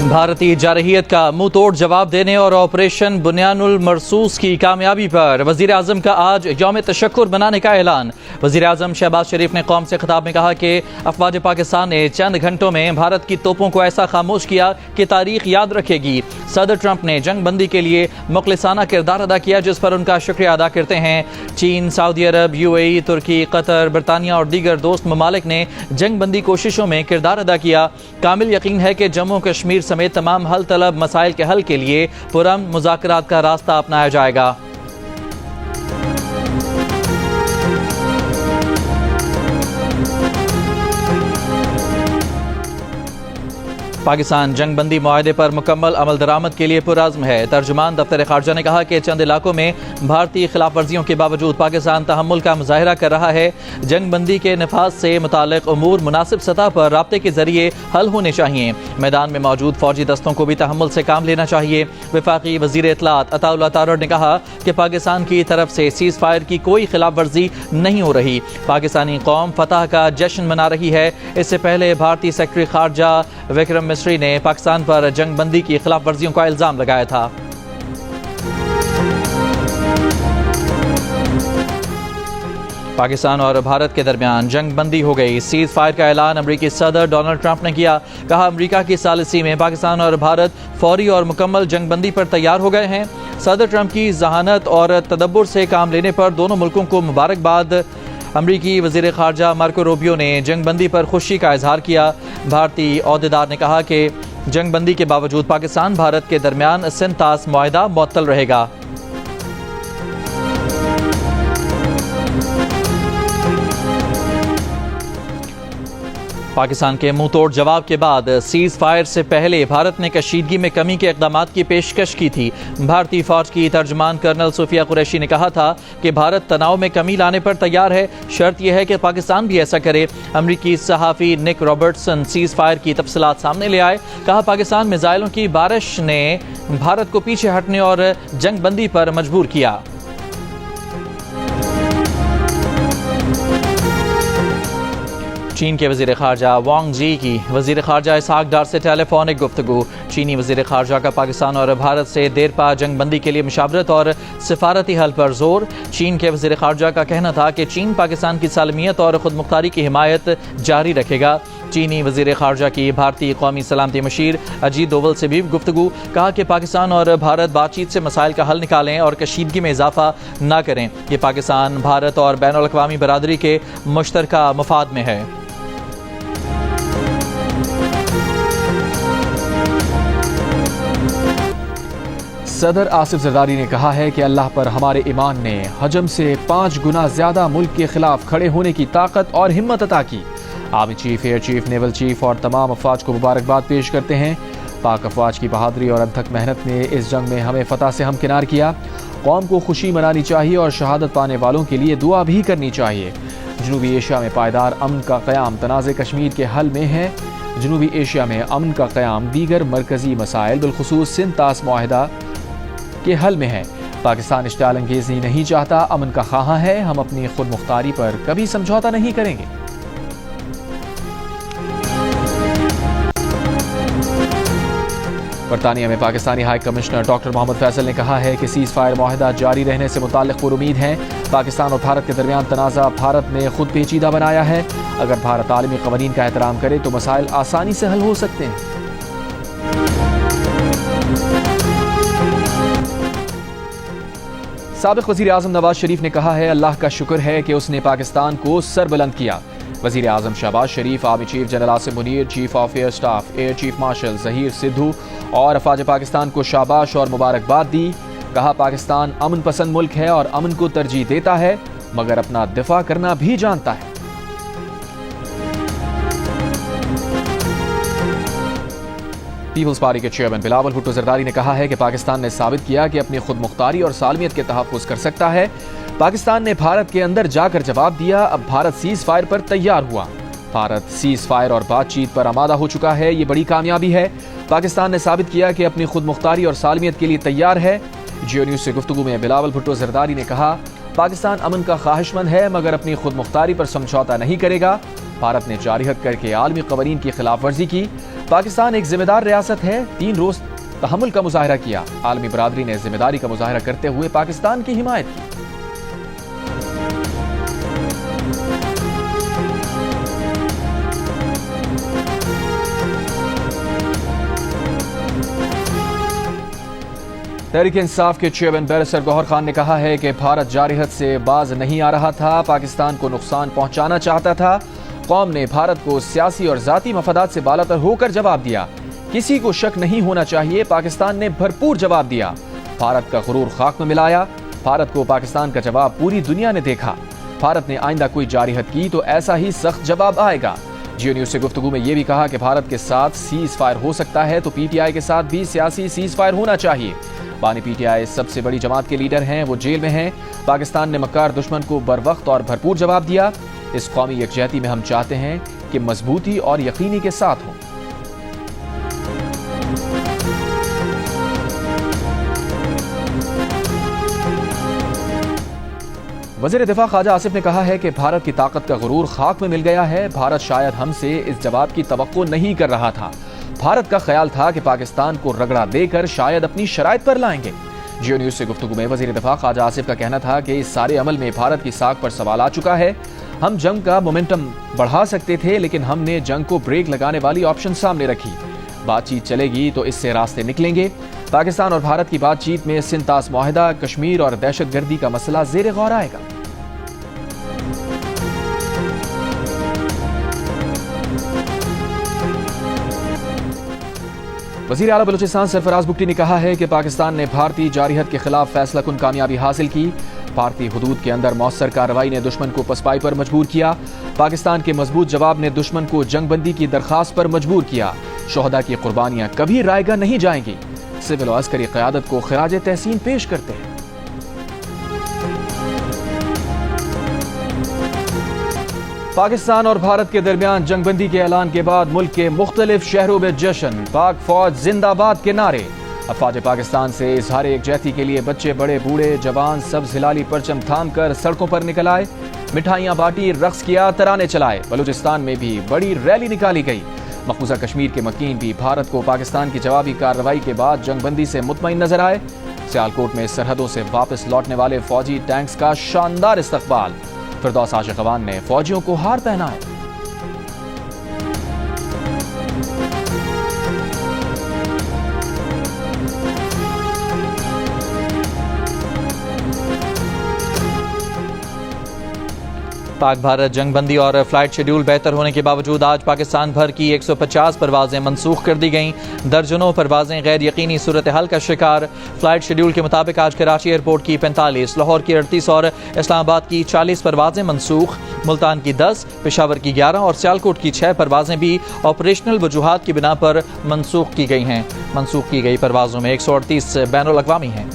بھارتی جارحیت کا منہ توڑ جواب دینے اور آپریشن بنیان مرصوص کی کامیابی پر وزیر اعظم کا آج یوم تشکر منانے کا اعلان۔ وزیر اعظم شہباز شریف نے قوم سے خطاب میں کہا کہ افواج پاکستان نے چند گھنٹوں میں بھارت کی توپوں کو ایسا خاموش کیا کہ تاریخ یاد رکھے گی۔ صدر ٹرمپ نے جنگ بندی کے لیے مخلصانہ کردار ادا کیا، جس پر ان کا شکریہ ادا کرتے ہیں۔ چین، سعودی عرب، UAE، ترکی، قطر، برطانیہ اور دیگر دوست ممالک نے جنگ بندی کوششوں میں کردار ادا کیا۔ کامل یقین ہے کہ جموں کشمیر سمیت تمام حل طلب مسائل کے حل کے لیے پرامن مذاکرات کا راستہ اپنایا جائے گا۔ پاکستان جنگ بندی معاہدے پر مکمل عمل درآمد کے لیے پرعزم ہے۔ ترجمان دفتر خارجہ نے کہا کہ چند علاقوں میں بھارتی خلاف ورزیوں کے باوجود پاکستان تحمل کا مظاہرہ کر رہا ہے۔ جنگ بندی کے نفاذ سے متعلق امور مناسب سطح پر رابطے کے ذریعے حل ہونے چاہیے۔ میدان میں موجود فوجی دستوں کو بھی تحمل سے کام لینا چاہیے۔ وفاقی وزیر اطلاعات عطا اللہ تارڑ نے کہا کہ پاکستان کی طرف سے سیز فائر کی کوئی خلاف ورزی نہیں ہو رہی۔ پاکستانی قوم فتح کا جشن منا رہی ہے۔ اس سے پہلے بھارتی سیکرٹری خارجہ وکرم مسری نے پاکستان پر جنگ بندی کی خلاف ورزیوں کا الزام لگایا تھا۔ پاکستان اور بھارت کے درمیان جنگ بندی ہو گئی۔ سیز فائر کا اعلان امریکی صدر ڈونلڈ ٹرمپ نے کیا۔ کہا امریکہ کی ثالثی میں پاکستان اور بھارت فوری اور مکمل جنگ بندی پر تیار ہو گئے ہیں۔ صدر ٹرمپ کی ذہانت اور تدبر سے کام لینے پر دونوں ملکوں کو مبارکباد۔ امریکی وزیر خارجہ مارکو روبیو نے جنگ بندی پر خوشی کا اظہار کیا۔ بھارتی عہدیدار نے کہا کہ جنگ بندی کے باوجود پاکستان بھارت کے درمیان سنتاس معاہدہ معطل رہے گا۔ پاکستان کے منہ توڑ جواب کے بعد سیز فائر سے پہلے بھارت نے کشیدگی میں کمی کے اقدامات کی پیشکش کی تھی۔ بھارتی فوج کی ترجمان کرنل صوفیہ قریشی نے کہا تھا کہ بھارت تناؤ میں کمی لانے پر تیار ہے، شرط یہ ہے کہ پاکستان بھی ایسا کرے۔ امریکی صحافی نک رابرٹسن سیز فائر کی تفصیلات سامنے لے آئے۔ کہا پاکستان میزائلوں کی بارش نے بھارت کو پیچھے ہٹنے اور جنگ بندی پر مجبور کیا۔ چین کے وزیر خارجہ وانگ جی کی وزیر خارجہ اسحاق ڈار سے ٹیلی فونک گفتگو۔ چینی وزیر خارجہ کا پاکستان اور بھارت سے دیرپا جنگ بندی کے لیے مشاورت اور سفارتی حل پر زور۔ چین کے وزیر خارجہ کا کہنا تھا کہ چین پاکستان کی سالمیت اور خود مختاری کی حمایت جاری رکھے گا۔ چینی وزیر خارجہ کی بھارتی قومی سلامتی مشیر اجیت ڈوول سے بھی گفتگو۔ کہا کہ پاکستان اور بھارت بات چیت سے مسائل کا حل نکالیں اور کشیدگی میں اضافہ نہ کریں۔ یہ پاکستان، بھارت اور بین الاقوامی برادری کے مشترکہ مفاد میں ہے۔ صدر آصف زرداری نے کہا ہے کہ اللہ پر ہمارے ایمان نے حجم سے 5 گنا زیادہ ملک کے خلاف کھڑے ہونے کی طاقت اور ہمت عطا کی۔ Army chief, air chief, naval chief اور تمام افواج کو مبارکباد پیش کرتے ہیں۔ پاک افواج کی بہادری اور انتھک محنت نے اس جنگ میں ہمیں فتح سے ہمکنار کیا۔ قوم کو خوشی منانی چاہیے اور شہادت پانے والوں کے لیے دعا بھی کرنی چاہیے۔ جنوبی ایشیا میں پائیدار امن کا قیام تنازع کشمیر کے حل میں ہے۔ جنوبی ایشیا میں امن کا قیام دیگر مرکزی مسائل بالخصوص سنتاس معاہدہ کے حل میں ہے۔ پاکستان اشتعال انگیزی نہیں چاہتا، امن کا خواہاں ہے۔ ہم اپنی خود مختاری پر کبھی سمجھوتا نہیں کریں گے۔ برطانیہ میں پاکستانی ہائی کمشنر ڈاکٹر محمد فیصل نے کہا ہے کہ سیز فائر معاہدہ جاری رہنے سے متعلق پر امید ہیں۔ پاکستان اور بھارت کے درمیان تنازع بھارت نے خود پیچیدہ بنایا ہے۔ اگر بھارت عالمی قوانین کا احترام کرے تو مسائل آسانی سے حل ہو سکتے ہیں۔ سابق وزیر اعظم نواز شریف نے کہا ہے اللہ کا شکر ہے کہ اس نے پاکستان کو سر بلند کیا۔ وزیر اعظم Shehbaz Sharif, army chief general Asif Munir, chief of air staff air chief marshal Zaheer Sidhu اور افواج پاکستان کو شاباش اور مبارکباد دی۔ کہا پاکستان امن پسند ملک ہے اور امن کو ترجیح دیتا ہے، مگر اپنا دفاع کرنا بھی جانتا ہے۔ پیپلز پارٹی کے چیئرمین بلاول بھٹو زرداری نے کہا ہے کہ پاکستان نے ثابت کیا کہ اپنی خود مختاری اور سالمیت کے تحفظ کر سکتا ہے۔ پاکستان نے بھارت کے اندر جا کر جواب دیا، اب بھارت سیز فائر پر تیار ہوا۔ بھارت سیز فائر اور بات چیت پر آمادہ ہو چکا ہے، یہ بڑی کامیابی ہے۔ پاکستان نے ثابت کیا کہ اپنی خود مختاری اور سالمیت کے لیے تیار ہے۔ جیو نیوز سے گفتگو میں بلاول بھٹو زرداری نے کہا پاکستان امن کا خواہش مند ہے مگر اپنی خود مختاری پر سمجھوتا نہیں کرے گا۔ بھارت نے جاری حد کر کے عالمی قوانین کی خلاف ورزی کی۔ پاکستان ایک ذمہ دار ریاست ہے، 3 روز تحمل کا مظاہرہ کیا۔ عالمی برادری نے ذمہ داری کا مظاہرہ کرتے ہوئے پاکستان کی حمایت کی۔ تحریک انصاف کے چیئرمین بیرسٹر گوہر خان نے کہا ہے کہ بھارت جاری حد سے باز نہیں آ رہا تھا، پاکستان کو نقصان پہنچانا چاہتا تھا۔ قوم نے بھارت کو سیاسی اور ذاتی مفادات سے بالاتر ہو کر جواب دیا۔ کسی کو شک نہیں ہونا چاہیے، پاکستان نے بھرپور جواب دیا۔ بھارت کا غرور خاک میں ملایا۔ بھارت کو پاکستان کا جواب پوری دنیا نے دیکھا۔ بھارت نے آئندہ کوئی جاری حد کی تو ایسا ہی سخت جواب آئے گا۔ جیو نیوز سے گفتگو میں یہ بھی کہا کہ بھارت کے ساتھ سیز فائر ہو سکتا ہے تو پی ٹی آئی کے ساتھ بھی سیاسی سیز فائر ہونا چاہیے۔ بانی پی ٹی آئی سب سے بڑی جماعت کے لیڈر ہیں، وہ جیل میں ہیں۔ پاکستان نے مکار دشمن کو بر وقت اور بھرپور جواب دیا۔ اس قومی یکجہتی میں ہم چاہتے ہیں کہ مضبوطی اور یقینی کے ساتھ ہوں۔ وزیر دفاع خواجہ آصف نے کہا ہے کہ بھارت کی طاقت کا غرور خاک میں مل گیا ہے۔ بھارت شاید ہم سے اس جواب کی توقع نہیں کر رہا تھا۔ بھارت کا خیال تھا کہ پاکستان کو رگڑا دے کر شاید اپنی شرائط پر لائیں گے۔ جیو نیوز سے گفتگو میں وزیر دفاع خواجہ آصف کا کہنا تھا کہ اس سارے عمل میں بھارت کی ساکھ پر سوال آ چکا ہے۔ ہم جنگ کا مومنٹم بڑھا سکتے تھے لیکن ہم نے جنگ کو بریک لگانے والی آپشن سامنے رکھی۔ بات چیت چلے گی تو اس سے راستے نکلیں گے۔ پاکستان اور بھارت کی بات چیت میں سنتاس معاہدہ، کشمیر اور دہشت گردی کا مسئلہ زیر غور آئے گا۔ وزیر اعلیٰ بلوچستان سرفراز بگٹی نے کہا ہے کہ پاکستان نے بھارتی جارحیت کے خلاف فیصلہ کن کامیابی حاصل کی۔ بھارتی حدود کے اندر مؤثر کارروائی نے دشمن کو پسپائی پر مجبور کیا۔ پاکستان کے مضبوط جواب نے دشمن کو جنگ بندی کی درخواست پر مجبور کیا۔ شہداء کی قربانیاں کبھی رائیگاں نہیں جائیں گی۔ سول و عسکری قیادت کو خراج تحسین پیش کرتے ہیں۔ پاکستان اور بھارت کے درمیان جنگ بندی کے اعلان کے بعد ملک کے مختلف شہروں میں جشن، پاک فوج زندہ باد کے نعرے۔ افواج پاکستان سے اظہار یکجہتی کے لیے بچے بڑے بوڑھے جوان سبز ہلالی پرچم تھام کر سڑکوں پر نکل آئے، مٹھائیاں بانٹی، رقص کیا، ترانے چلائے۔ بلوچستان میں بھی بڑی ریلی نکالی گئی۔ مقبوضہ کشمیر کے مکین بھی بھارت کو پاکستان کی جوابی کارروائی کے بعد جنگ بندی سے مطمئن نظر آئے۔ سیالکوٹ میں سرحدوں سے واپس لوٹنے والے فوجی ٹینکس کا شاندار استقبال۔ فردوس عاشقوان نے فوجیوں کو ہار پہنائے۔ پاک بھارت جنگ بندی اور فلائٹ شیڈول بہتر ہونے کے باوجود آج پاکستان بھر کی 150 پروازیں منسوخ کر دی گئیں۔ درجنوں پروازیں غیر یقینی صورتحال کا شکار۔ فلائٹ شیڈول کے مطابق آج کراچی ایئرپورٹ کی 45، لاہور کی 38 اور اسلام آباد کی 40 پروازیں منسوخ۔ ملتان کی 10، پشاور کی 11 اور سیالکوٹ کی 6 پروازیں بھی آپریشنل وجوہات کی بنا پر منسوخ کی گئی ہیں۔ منسوخ کی گئی پروازوں میں 138 بین الاقوامی ہیں۔